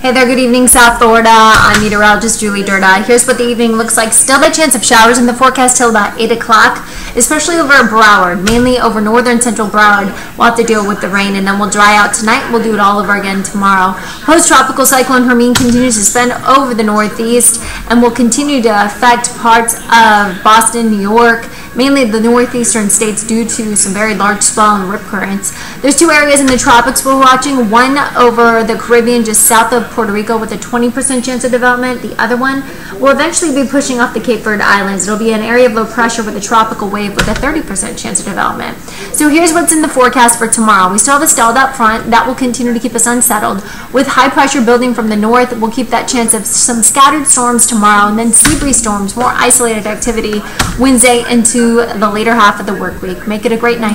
Hey there, good evening, South Florida. I'm meteorologist Julie Durda. Here's what the evening looks like. Still a chance of showers in the forecast till about 8 o'clock, especially over Broward, mainly over northern central Broward. We'll have to deal with the rain, and then we'll dry out tonight. We'll do it all over again tomorrow. Post-tropical cyclone Hermine continues to spin over the northeast and will continue to affect parts of Boston, New York, mainly the northeastern states due to some very large swell and rip currents. There's two areas in the tropics we're watching, one over the Caribbean just south of Puerto Rico with a 20% chance of development. The other one will eventually be pushing off the Cape Verde Islands. It'll be an area of low pressure with a tropical wave with a 30% chance of development. So here's what's in the forecast for tomorrow. We still have a stalled up front. That will continue to keep us unsettled. With high pressure building from the north, we'll keep that chance of some scattered storms tomorrow and then sea breeze storms, more isolated activity Wednesday into the later half of the work week. Make it a great night.